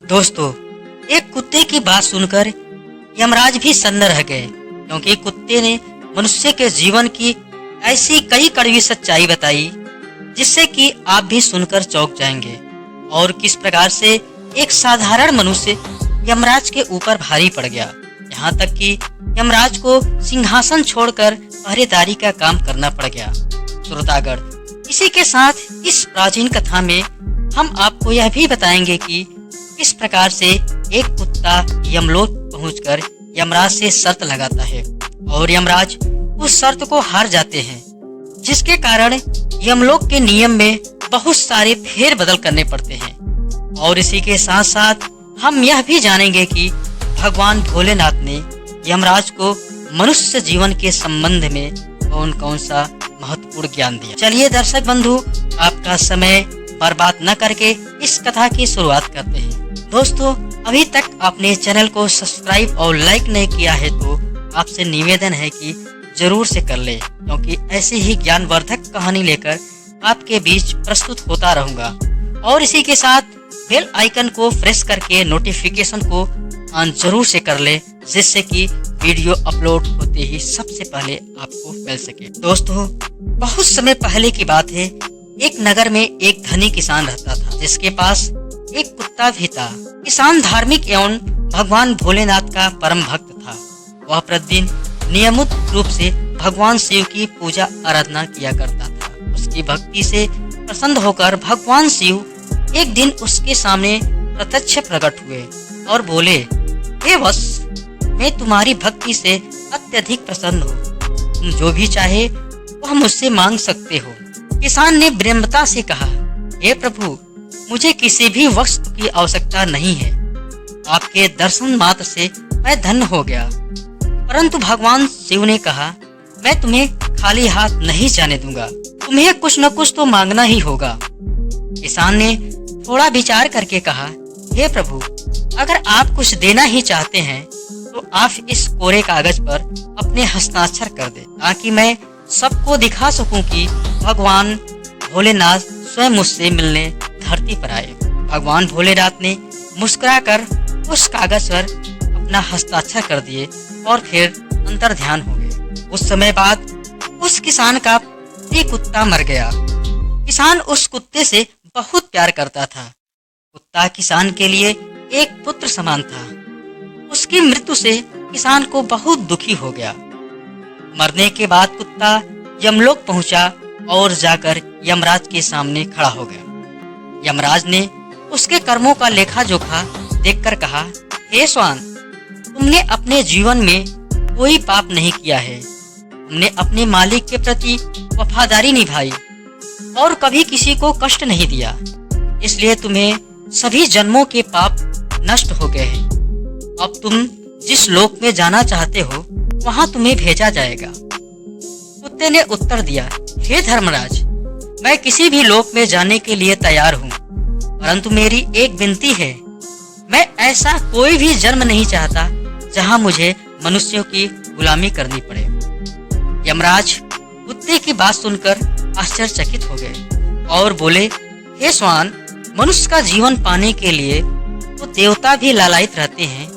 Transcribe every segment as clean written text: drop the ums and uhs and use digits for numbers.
दोस्तों, एक कुत्ते की बात सुनकर यमराज भी सन्न रह गए, क्योंकि कुत्ते ने मनुष्य के जीवन की ऐसी कई कड़वी सच्चाई बताई जिससे कि आप भी सुनकर चौंक जाएंगे और किस प्रकार से एक साधारण मनुष्य यमराज के ऊपर भारी पड़ गया, यहाँ तक कि यमराज को सिंहासन छोड़कर पहरेदारी का काम करना पड़ गया। श्रोतागण, इसी के साथ इस प्राचीन कथा में हम आपको यह भी बताएंगे कि किस प्रकार से एक कुत्ता यमलोक पहुंचकर यमराज से शर्त लगाता है और यमराज उस शर्त को हार जाते हैं, जिसके कारण यमलोक के नियम में बहुत सारे फेर बदल करने पड़ते हैं। और इसी के साथ साथ हम यह भी जानेंगे कि भगवान भोलेनाथ ने यमराज को मनुष्य जीवन के संबंध में कौन कौन सा महत्वपूर्ण ज्ञान दिया। चलिए दर्शक बंधु, आपका समय बर्बाद न करके इस कथा की शुरुआत करते हैं। दोस्तों, अभी तक आपने चैनल को सब्सक्राइब और लाइक नहीं किया है तो आपसे निवेदन है कि जरूर से कर ले, क्योंकि ऐसी ही ज्ञानवर्धक कहानी लेकर आपके बीच प्रस्तुत होता रहूंगा। और इसी के साथ बेल आइकन को प्रेस करके नोटिफिकेशन को ऑन जरूर से कर ले, जिससे कि वीडियो अपलोड होते ही सबसे पहले आपको मिल सके। दोस्तों, बहुत समय पहले की बात है, एक नगर में एक धनी किसान रहता था, जिसके पास एक कुत्ता भी था। किसान धार्मिक एवं भगवान भोलेनाथ का परम भक्त था। वह प्रतिदिन नियमित रूप से भगवान शिव की पूजा आराधना किया करता था। उसकी भक्ति से प्रसन्न होकर भगवान शिव एक दिन उसके सामने प्रत्यक्ष प्रकट हुए और बोले, हे वत्स, मैं तुम्हारी भक्ति से अत्यधिक प्रसन्न हूँ। तुम जो भी चाहे वह मुझसे मांग सकते हो। किसान ने विनम्रता से कहा, हे प्रभु, मुझे किसी भी वस्तु की आवश्यकता नहीं है। आपके दर्शन मात्र से मैं धन्य हो गया। परंतु भगवान शिव ने कहा, मैं तुम्हें खाली हाथ नहीं जाने दूंगा। तुम्हें कुछ न कुछ तो मांगना ही होगा। किसान ने थोड़ा विचार करके कहा, हे प्रभु, अगर आप कुछ देना ही चाहते हैं तो आप इस कोरे कागज पर अपने हस्ताक्षर कर दे, ताकि मैं सबको दिखा सकूं कि भगवान भोलेनाथ स्वयं मुझसे मिलने धरती पर आए। भगवान भोलेनाथ ने मुस्कुराकर उस कागज पर अपना हस्ताक्षर कर दिए और फिर अंतर ध्यान हो गए। उस समय बाद उस किसान का प्रिय कुत्ता मर गया। किसान उस कुत्ते से बहुत प्यार करता था। कुत्ता किसान के लिए एक पुत्र समान था। उसकी मृत्यु से किसान को बहुत दुखी हो गया। मरने के बाद कुत्ता यमलोक पहुंचा और जाकर यमराज के सामने खड़ा हो गया। यमराज ने उसके कर्मों का लेखा जोखा देखकर कहा, हे श्वान, तुमने अपने जीवन में कोई पाप नहीं किया है। तुमने अपने मालिक के प्रति वफादारी निभाई और कभी किसी को कष्ट नहीं दिया, इसलिए तुम्हें सभी जन्मों के पाप नष्ट हो गए हैं। अब तुम जिस लोक में जाना चाहते हो वहां तुम्हें भेजा जाएगा। कुत्ते ने उत्तर दिया, हे धर्मराज, मैं किसी भी लोक में जाने के लिए तैयार हूँ, परंतु मेरी एक विनती है। मैं ऐसा कोई भी जन्म नहीं चाहता जहाँ मुझे मनुष्यों की गुलामी करनी पड़े। यमराज कुत्ते की बात सुनकर आश्चर्यचकित हो गए और बोले, हे श्वान, मनुष्य का जीवन पाने के लिए तो देवता भी लालायित रहते हैं।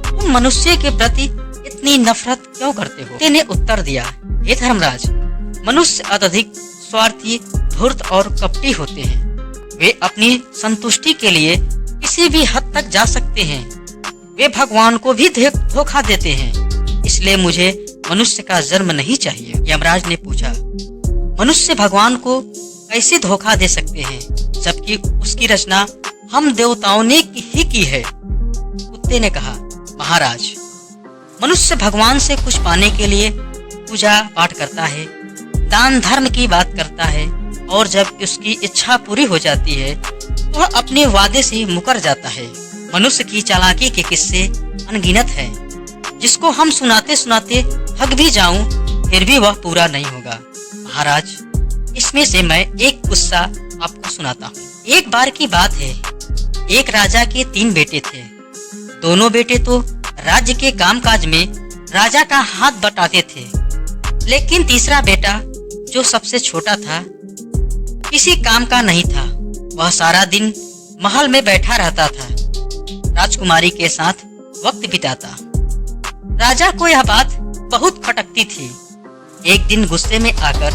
तुम मनुष्य के प्रति इतनी नफरत क्यों करते हो? कुत्ते ने उत्तर दिया, हे धर्मराज, मनुष्य अत्यधिक स्वार्थी, धूर्त और कपटी होते हैं। वे अपनी संतुष्टि के लिए किसी भी हद तक जा सकते हैं। वे भगवान को भी धोखा देते हैं। इसलिए मुझे मनुष्य का जन्म नहीं चाहिए। यमराज ने पूछा, मनुष्य भगवान को कैसे धोखा दे सकते हैं, जबकि उसकी रचना हम देवताओं ने ही की है? कुत्ते ने कहा, महाराज, मनुष्य भगवान से कुछ पाने के लिए पूजा पाठ करता है, दान धर्म की बात करता है, और जब उसकी इच्छा पूरी हो जाती है तो वह अपने वादे से मुकर जाता है। मनुष्य की चालाकी के किस्से अनगिनत हैं, जिसको हम सुनाते सुनाते थक भी जाऊं फिर भी वह पूरा नहीं होगा। महाराज, इसमें से मैं एक किस्सा आपको सुनाता हूँ। एक बार की बात है, एक राजा के 3 बेटे थे। दोनों बेटे तो राज्य के कामकाज में राजा का हाथ बटाते थे, लेकिन तीसरा बेटा जो सबसे छोटा था किसी काम का नहीं था। वह सारा दिन महल में बैठा रहता था राजकुमारी के साथ वक्त बिताता। राजा को यह बात बहुत खटकती थी। एक दिन गुस्से में आकर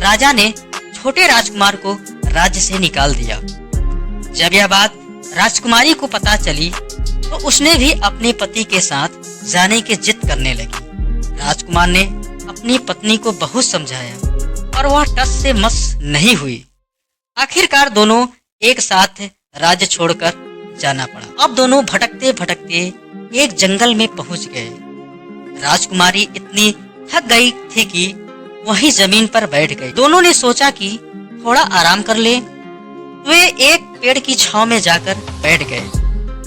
राजा ने छोटे राजकुमार को राज्य से निकाल दिया। जब यह बात राजकुमारी को पता चली तो उसने भी अपने पति के साथ जाने की जिद करने लगी। राजकुमार ने अपनी पत्नी को बहुत समझाया और वह टस से मस नहीं हुई। आखिरकार दोनों एक साथ राज्य छोड़कर जाना पड़ा। अब दोनों भटकते भटकते एक जंगल में पहुंच गए। राजकुमारी इतनी थक गई थी कि वहीं जमीन पर बैठ गई। दोनों ने सोचा कि थोड़ा आराम कर ले। वे एक पेड़ की छांव में जाकर बैठ गए।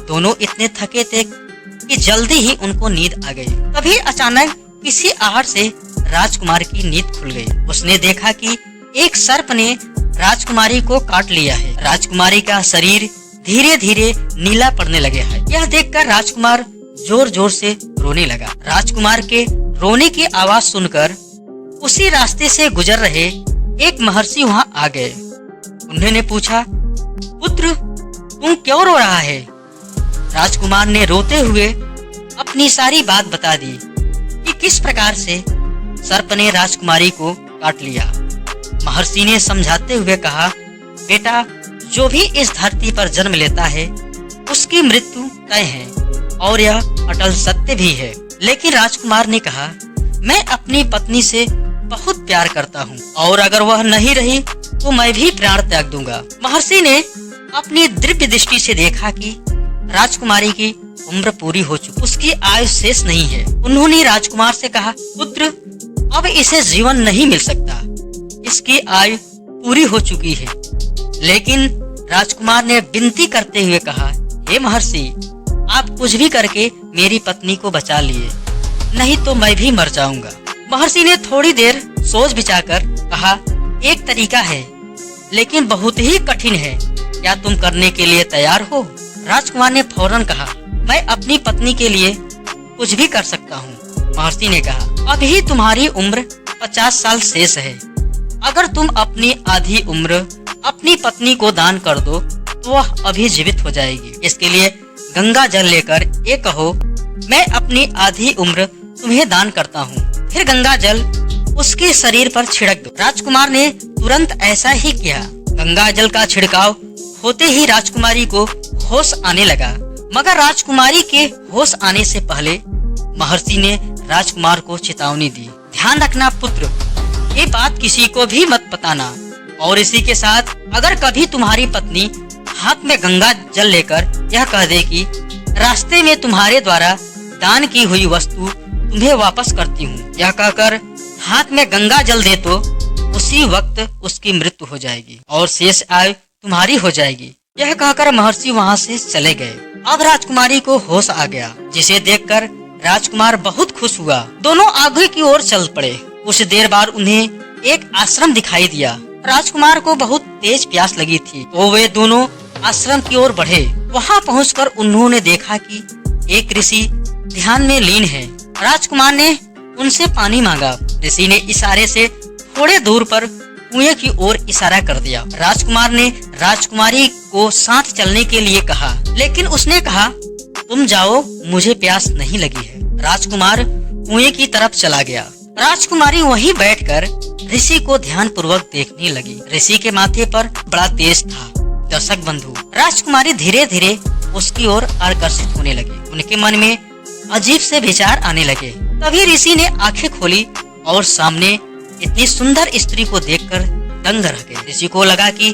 दोनों इतने थके थे कि जल्दी ही उनको नींद आ गई। तभी अचानक किसी आहट से राजकुमार की नींद खुल गई। उसने देखा कि एक सर्प ने राजकुमारी को काट लिया है। राजकुमारी का शरीर धीरे धीरे नीला पड़ने लगे है। यह देखकर राजकुमार जोर जोर से रोने लगा। राजकुमार के रोने की आवाज सुनकर उसी रास्ते से गुजर रहे एक महर्षि वहां आ गए। उन्होंने पूछा, पुत्र तुम क्यों रो रहा है? राजकुमार ने रोते हुए अपनी सारी बात बता दी कि किस प्रकार से सर्प ने राजकुमारी को काट लिया। महर्षि ने समझाते हुए कहा, बेटा जो भी इस धरती पर जन्म लेता है उसकी मृत्यु तय है और यह अटल सत्य भी है। लेकिन राजकुमार ने कहा, मैं अपनी पत्नी से बहुत प्यार करता हूँ और अगर वह नहीं रही तो मैं भी प्राण त्याग दूंगा। महर्षि ने अपनी दिव्य दृष्टि से देखा कि राजकुमारी की उम्र पूरी हो चुकी, उसकी आयु शेष नहीं है। उन्होंने राजकुमार से कहा, पुत्र अब इसे जीवन नहीं मिल सकता, इसकी आयु पूरी हो चुकी है। लेकिन राजकुमार ने विनती करते हुए कहा, हे महर्षि आप कुछ भी करके मेरी पत्नी को बचा लिए, नहीं तो मैं भी मर जाऊंगा। महर्षि ने थोड़ी देर सोच विचार कहा, एक तरीका है लेकिन बहुत ही कठिन है, क्या तुम करने के लिए तैयार हो? राजकुमार ने फौरन कहा, मैं अपनी पत्नी के लिए कुछ भी कर सकता हूँ। महर्षि ने कहा, अभी तुम्हारी उम्र 50 साल शेष है। अगर तुम अपनी आधी उम्र अपनी पत्नी को दान कर दो तो वह अभी जीवित हो जाएगी। इसके लिए गंगा जल लेकर ये कहो, मैं अपनी आधी उम्र तुम्हें दान करता हूँ। फिर गंगा जल उसके शरीर पर छिड़क दो। राजकुमार ने तुरंत ऐसा ही किया। गंगा जल का छिड़काव होते ही राजकुमारी को होश आने लगा। मगर राजकुमारी के होश आने से पहले महर्षि ने राजकुमार को चेतावनी दी, ध्यान रखना पुत्र, ये बात किसी को भी मत बताना। और इसी के साथ अगर कभी तुम्हारी पत्नी हाथ में गंगा जल लेकर यह कह दे कि रास्ते में तुम्हारे द्वारा दान की हुई वस्तु तुम्हें वापस करती हूँ, यह कहकर हाथ में गंगा जल दे तो उसी वक्त उसकी मृत्यु हो जाएगी और शेष आयु तुम्हारी हो जाएगी। यह कहकर महर्षि वहाँ से चले गए। अब राजकुमारी को होश आ गया, जिसे देखकर राजकुमार बहुत खुश हुआ। दोनों आगे की ओर चल पड़े। कुछ देर बाद उन्हें एक आश्रम दिखाई दिया। राजकुमार को बहुत तेज प्यास लगी थी तो वे दोनों आश्रम की ओर बढ़े। वहाँ पहुंचकर उन्होंने देखा कि एक ऋषि ध्यान में लीन है। राजकुमार ने उनसे पानी मांगा। ऋषि ने इशारे से थोड़े दूर पर कुएं की ओर इशारा कर दिया। राजकुमार ने राजकुमारी को साथ चलने के लिए कहा, लेकिन उसने कहा, तुम जाओ, मुझे प्यास नहीं लगी है। राजकुमार कुएं की तरफ चला गया। राजकुमारी वहीं बैठकर ऋषि को ध्यान पूर्वक देखने लगी। ऋषि के माथे पर बड़ा तेज था। दर्शक बंधु, राजकुमारी धीरे धीरे उसकी ओर आकर्षित होने लगी। उनके मन में अजीब से विचार आने लगे। तभी ऋषि ने आंखें खोली और सामने इतनी सुंदर स्त्री को देखकर दंग रह गए। ऋषि को लगा कि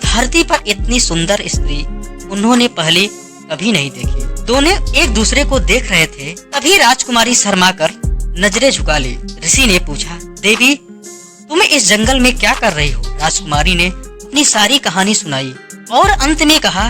धरती पर इतनी सुंदर स्त्री उन्होंने पहले कभी नहीं देखी। दोनों एक दूसरे को देख रहे थे। तभी राजकुमारी शर्माकर नजरें झुका ली। ऋषि ने पूछा, देवी तुम इस जंगल में क्या कर रही हो? राजकुमारी ने अपनी सारी कहानी सुनाई और अंत में कहा,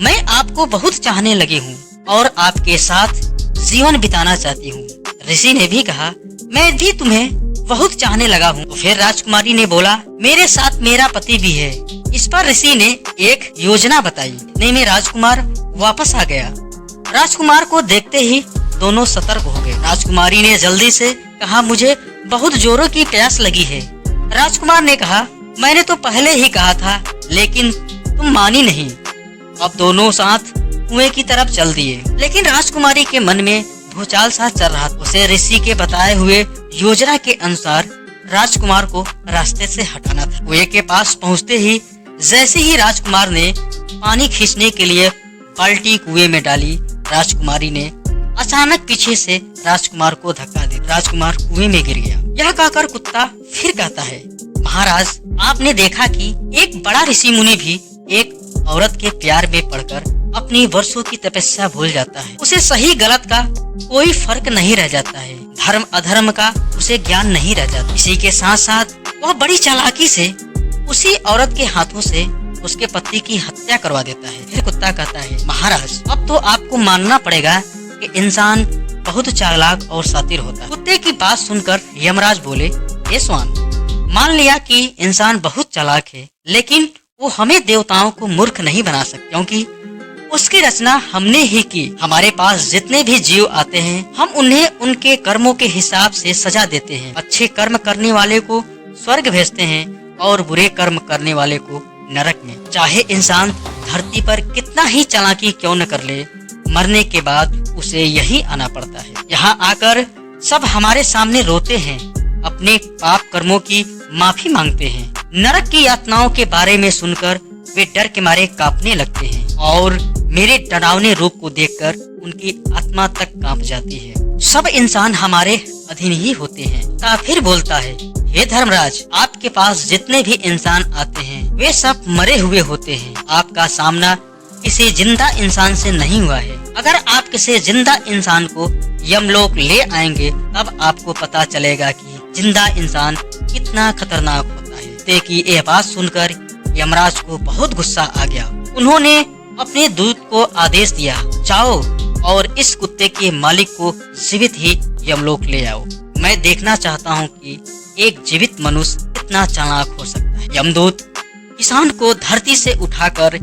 मैं आपको बहुत चाहने लगी हूँ और आपके साथ जीवन बिताना चाहती हूँ। ऋषि ने भी कहा, मैं भी तुम्हें बहुत चाहने लगा हूँ। तो फिर राजकुमारी ने बोला, मेरे साथ मेरा पति भी है। इस पर ऋषि ने एक योजना बताई। इतने में राजकुमार वापस आ गया। राजकुमार को देखते ही दोनों सतर्क हो गए। राजकुमारी ने जल्दी से कहा, मुझे बहुत जोरों की प्यास लगी है। राजकुमार ने कहा, मैंने तो पहले ही कहा था, लेकिन तुम मानी नहीं। अब दोनों साथ कुएं की तरफ चल दिए। लेकिन राजकुमारी के मन में भूचाल सा चल रहा था। उसे ऋषि के बताए हुए योजना के अनुसार राजकुमार को रास्ते से हटाना था। कुएं के पास पहुंचते ही जैसे ही राजकुमार ने पानी खींचने के लिए बाल्टी कुएं में डाली, राजकुमारी ने अचानक पीछे से राजकुमार को धक्का दिया। राजकुमार कुएं में गिर गया। यह कहकर कुत्ता फिर कहता है, महाराज, आपने देखा कि एक बड़ा ऋषि मुनि भी एक औरत के प्यार में पड़कर अपनी वर्षों की तपस्या भूल जाता है। उसे सही गलत का कोई फर्क नहीं रह जाता है, धर्म अधर्म का उसे ज्ञान नहीं रह जाता। इसी के साथ साथ वह बड़ी चालाकी से उसी औरत के हाथों से उसके पति की हत्या करवा देता है। फिर कुत्ता कहता है, महाराज, अब तो आपको मानना पड़ेगा कि इंसान बहुत चालाक और शातिर होता है। कुत्ते की बात सुनकर यमराज बोले, हे स्वान, मान लिया कि इंसान बहुत चालाक है, लेकिन वो हमें देवताओं को मूर्ख नहीं बना सकते, क्योंकि उसकी रचना हमने ही की। हमारे पास जितने भी जीव आते हैं, हम उन्हें उनके कर्मों के हिसाब से सजा देते हैं। अच्छे कर्म करने वाले को स्वर्ग भेजते हैं और बुरे कर्म करने वाले को नरक में। चाहे इंसान धरती पर कितना ही चालाकी क्यों न कर ले, मरने के बाद उसे यही आना पड़ता है। यहाँ आकर सब हमारे सामने रोते हैं, अपने पाप कर्मों की माफी मांगते हैं। नरक की यातनाओं के बारे में सुनकर वे डर के मारे कांपने लगते हैं और मेरे डरावने रूप को देखकर उनकी आत्मा तक कांप जाती है। सब इंसान हमारे अधीन ही होते हैं। फिर बोलता है, हे धर्मराज, आपके पास जितने भी इंसान आते हैं वे सब मरे हुए होते हैं। आपका सामना किसी जिंदा इंसान से नहीं हुआ है। अगर आप किसी जिंदा इंसान को यमलोक ले आएंगे, तब आपको पता चलेगा कि जिंदा इंसान कितना खतरनाक होता है। कुत्ते की यह बात सुनकर यमराज को बहुत गुस्सा आ गया। उन्होंने अपने दूत को आदेश दिया, जाओ और इस कुत्ते के मालिक को जीवित ही यमलोक ले आओ। मैं देखना चाहता हूँ कि एक जीवित मनुष्य कितना चालाक हो सकता है। यमदूत किसान को धरती से उठाकर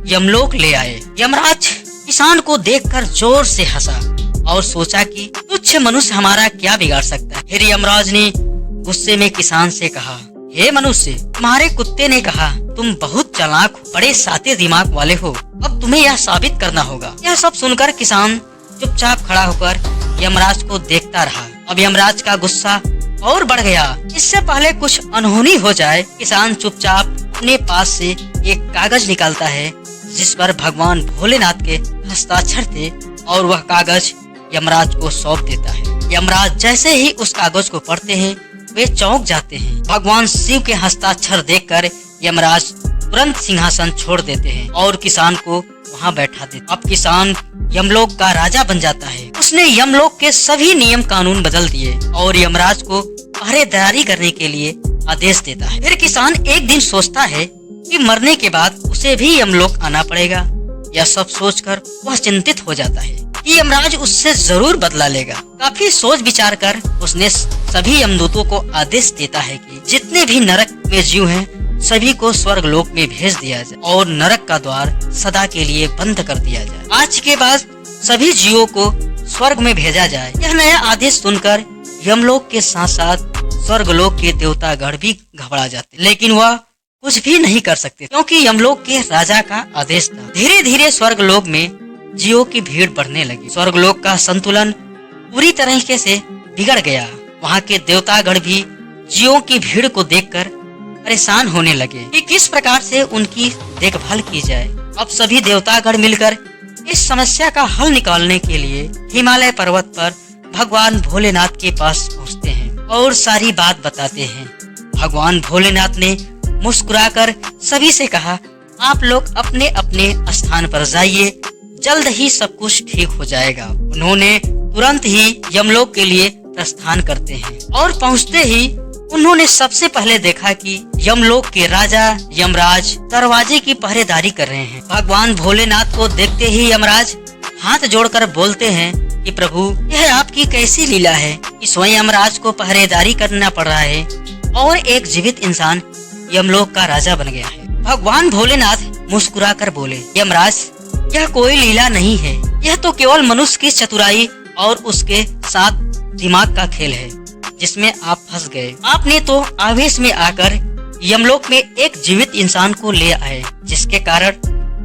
यमलोक ले आए। यमराज किसान को देखकर जोर से हंसा और सोचा कि तुच्छ मनुष्य हमारा क्या बिगाड़ सकता है। फिर यमराज ने गुस्से में किसान से कहा, हे मनुष्य, तुम्हारे कुत्ते ने कहा तुम बहुत चालाक हो, बड़े शातिर दिमाग वाले हो। अब तुम्हें यह साबित करना होगा। यह सब सुनकर किसान चुपचाप खड़ा होकर यमराज को देखता रहा। अब यमराज का गुस्सा और बढ़ गया। इससे पहले कुछ अनहोनी हो जाए, किसान चुपचाप अपने पास से एक कागज निकालता है जिस पर भगवान भोलेनाथ के हस्ताक्षर थे और वह कागज यमराज को सौंप देता है। यमराज जैसे ही उस कागज को पढ़ते हैं वे चौंक जाते हैं। भगवान शिव के हस्ताक्षर देखकर यमराज तुरंत सिंहासन छोड़ देते हैं और किसान को वहां बैठा देते। अब किसान यमलोक का राजा बन जाता है। उसने यमलोक के सभी नियम कानून बदल दिए और यमराज को पहरेदारी करने के लिए आदेश देता है। फिर किसान एक दिन सोचता है कि मरने के बाद उसे भी यमलोक आना पड़ेगा। यह सब सोचकर वह चिंतित हो जाता है कि यमराज उससे जरूर बदला लेगा। काफी सोच विचार कर उसने सभी यमदूतों को आदेश देता है कि जितने भी नरक में जीव हैं सभी को स्वर्ग लोक में भेज दिया जाए और नरक का द्वार सदा के लिए बंद कर दिया जाए। आज के बाद सभी जीवों को स्वर्ग में भेजा जाए। यह नया आदेश सुनकर यमलोक के साथ साथ स्वर्गलोक के देवतागण भी घबरा जाते, लेकिन वह कुछ भी नहीं कर सकते क्योंकि यमलोक के राजा का आदेश था। धीरे धीरे स्वर्गलोक में जीवों की भीड़ बढ़ने लगी। स्वर्गलोक का संतुलन पूरी तरीके से बिगड़ गया। वहाँ के देवतागण भी जीवों की भीड़ को देखकर परेशान होने लगे कि किस प्रकार से उनकी देखभाल की जाए। अब सभी देवतागण मिलकर इस समस्या का हल निकालने के लिए हिमालय पर्वत पर भगवान भोलेनाथ के पास पहुँचते हैं और सारी बात बताते हैं। भगवान भोलेनाथ ने मुस्कुराकर सभी से कहा, आप लोग अपने अपने स्थान पर जाइए, जल्द ही सब कुछ ठीक हो जाएगा। उन्होंने तुरंत ही यमलोक के लिए प्रस्थान करते हैं और पहुंचते ही उन्होंने सबसे पहले देखा कि यमलोक के राजा यमराज दरवाजे की पहरेदारी कर रहे हैं। भगवान भोलेनाथ को देखते ही यमराज हाथ जोड़कर बोलते हैं कि प्रभु, यह आपकी कैसी लीला है कि स्वयं यमराज को पहरेदारी करना पड़ रहा है और एक जीवित इंसान यमलोक का राजा बन गया है। भगवान भोलेनाथ मुस्कुरा कर बोले, यमराज, यह कोई लीला नहीं है, यह तो केवल मनुष्य की चतुराई और उसके साथ दिमाग का खेल है जिसमें आप फंस गए। आपने तो आवेश में आकर यमलोक में एक जीवित इंसान को ले आए, जिसके कारण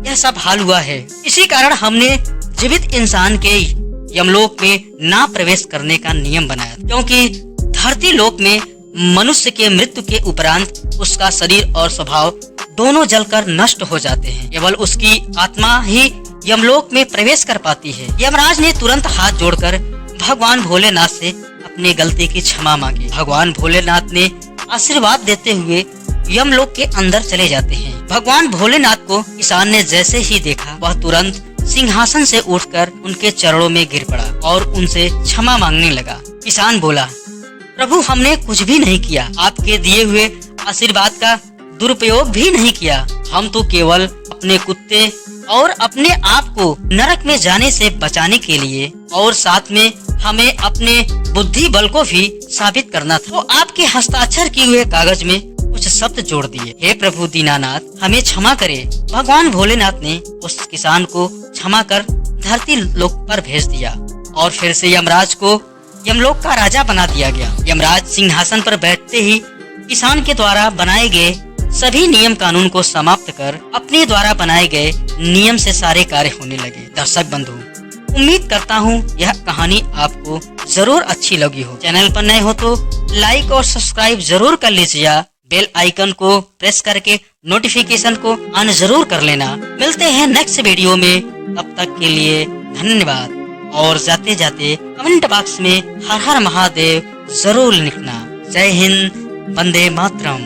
यह सब हाल हुआ है। इसी कारण हमने जीवित इंसान के यमलोक में ना प्रवेश करने का नियम बनाया, क्योंकि धरती लोक में मनुष्य के मृत्यु के उपरांत उसका शरीर और स्वभाव दोनों जलकर नष्ट हो जाते हैं। केवल उसकी आत्मा ही यमलोक में प्रवेश कर पाती है। यमराज ने तुरंत हाथ जोड़कर भगवान भोलेनाथ से अपनी गलती की क्षमा मांगी। भगवान भोलेनाथ ने आशीर्वाद देते हुए यमलोक के अंदर चले जाते हैं। भगवान भोलेनाथ को किसान ने जैसे ही देखा, वह तुरंत सिंहासन से उठकर उनके चरणों में गिर पड़ा और उनसे क्षमा मांगने लगा। किसान बोला, प्रभु हमने कुछ भी नहीं किया, आपके दिए हुए आशीर्वाद का दुरुपयोग भी नहीं किया। हम तो केवल अपने कुत्ते और अपने आप को नरक में जाने से बचाने के लिए और साथ में हमें अपने बुद्धि बल को भी साबित करना था, तो आपके हस्ताक्षर किए हुए कागज में कुछ शब्द जोड़ दिए। हे प्रभु दीनानाथ, हमें क्षमा करे। भगवान भोलेनाथ ने उस किसान को क्षमा कर धरती लोक पर भेज दिया और फिर से यमराज को यमलोक का राजा बना दिया गया। यमराज सिंहासन पर बैठते ही किसान के द्वारा बनाए गए सभी नियम कानून को समाप्त कर अपने द्वारा बनाए गए नियम से सारे कार्य होने लगे। दर्शक बंधु, उम्मीद करता हूँ यह कहानी आपको जरूर अच्छी लगी हो। चैनल पर नए हो तो लाइक और सब्सक्राइब जरूर कर लीजिए। बेल आइकन को प्रेस करके नोटिफिकेशन को ऑन जरूर कर लेना। मिलते हैं नेक्स्ट वीडियो में, तब तक के लिए धन्यवाद। और जाते जाते कमेंट बॉक्स में हर हर महादेव जरूर लिखना। जय हिंद, वंदे मातरम।